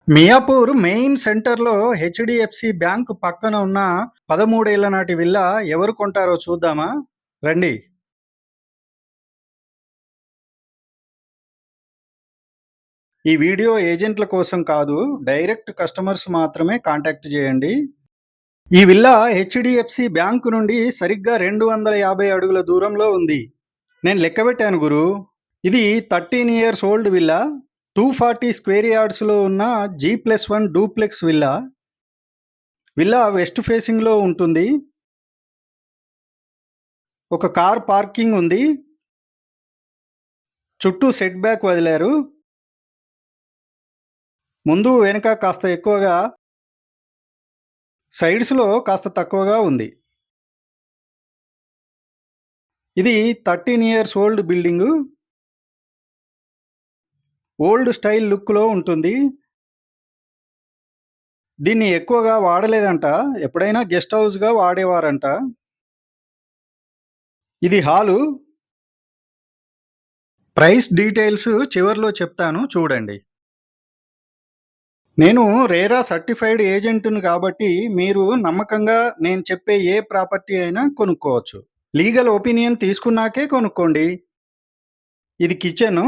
Miyapur main సెంటర్‌లో HDFC bank పక్కన ఉన్న 13 ఏళ్ల నాటి విల్లా ఎవరు కొంటారో చూద్దామా? రండి. ఈ వీడియో ఏజెంట్ల కోసం కాదు, డైరెక్ట్ కస్టమర్స్ మాత్రమే కాంటాక్ట్ చేయండి. ఈ విల్లా హెచ్‌డీఎఫ్‌సీ బ్యాంకు నుండి సరిగ్గా 250 అడుగుల దూరంలో ఉంది. నేను లెక్కబెట్టాను గురూ. ఇది 13 ఇయర్స్ ఓల్డ్ విల్లా. 240 స్క్వేర్ యార్డ్స్‌లో ఉన్న G+1 duplex villa. Villa west ఫేసింగ్‌లో ఉంటుంది. ఒక కార్ పార్కింగ్ ఉంది. చుట్టూ సెట్ బ్యాక్ వదిలారు. ముందు వెనుక కాస్త ఎక్కువగా, సైడ్స్‌లో కాస్త తక్కువగా ఉంది. ఇది 13 years old building. Old style లుక్‌లో ఉంటుంది. దీన్ని ఎక్కువగా వాడలేదంట. ఎప్పుడైనా గెస్ట్ హౌస్‌గా వాడేవారంట. ఇది హాలు. ప్రైస్ డీటెయిల్స్ చివర్లో చెప్తాను చూడండి. నేను రేరా సర్టిఫైడ్ ఏజెంట్‌ని కాబట్టి మీరు నమ్మకంగా నేను చెప్పే ఏ ప్రాపర్టీ అయినా కొనుక్కోవచ్చు. లీగల్ ఒపీనియన్ తీసుకున్నాకే కొనుక్కోండి. ఇది కిచెను.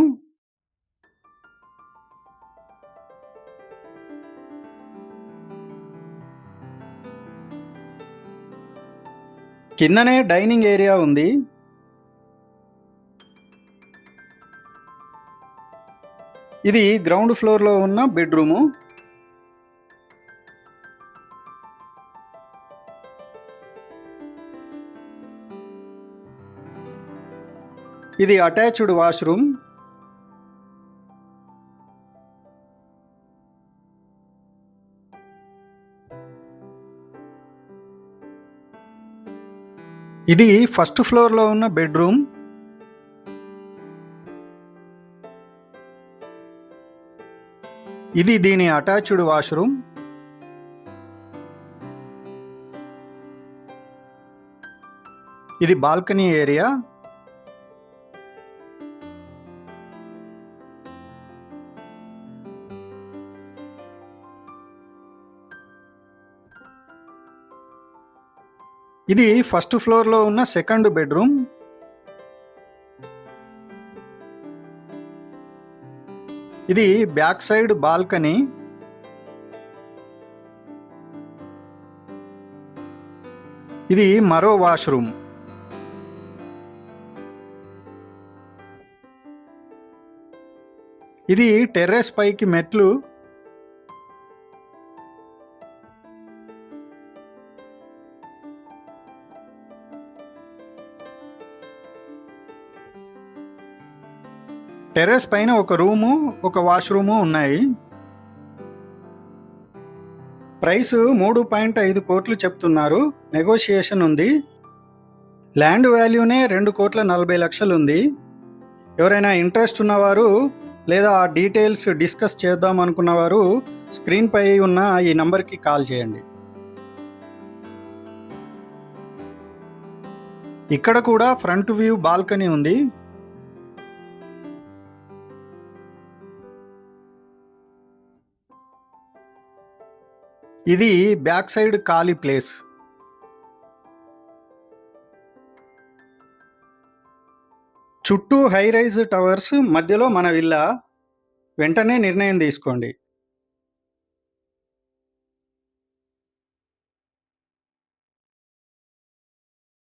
కిందనే డైనింగ్ ఏరియా ఉంది. ఇది గ్రౌండ్ ఫ్లోర్‌లో ఉన్న బెడ్‌రూము. ఇది అటాచ్డ్ వాష్‌రూమ్. ఇది ఫస్ట్ ఫ్లోర్‌లో ఉన్న బెడ్‌రూమ్. ఇది దీని అటాచ్డ్ వాష్‌రూమ్. ఇది బాల్కనీ ఏరియా. ఇది ఫస్ట్ ఫ్లోర్‌లో ఉన్న సెకండ్ బెడ్‌రూమ్. ఇది బ్యాక్ సైడ్ బాల్కనీ. ఇది మరో వాష్‌రూమ్. ఇది టెర్రస్ పైకి మెట్లు. టెర్రస్ పైన ఒక రూము, ఒక వాష్‌రూము ఉన్నాయి. ప్రైస్ 3.5 కోట్లు చెప్తున్నారు. నెగోషియేషన్ ఉంది. ల్యాండ్ వాల్యూనే 2,40,00,000 ఉంది. ఎవరైనా ఇంట్రెస్ట్ ఉన్నవారు లేదా ఆ డీటెయిల్స్ డిస్కస్ చేద్దాం అనుకున్నవారు స్క్రీన్ పై ఉన్న ఈ నంబర్‌కి కాల్ చేయండి. ఇక్కడ కూడా ఫ్రంట్ వ్యూ బాల్కనీ ఉంది. ఇది బ్యాక్ సైడ్ ఖాళీ ప్లేస్. చుట్టూ హై రైజ్ టవర్స్, మధ్యలో మన విల్లా. వెంటనే నిర్ణయం తీసుకోండి.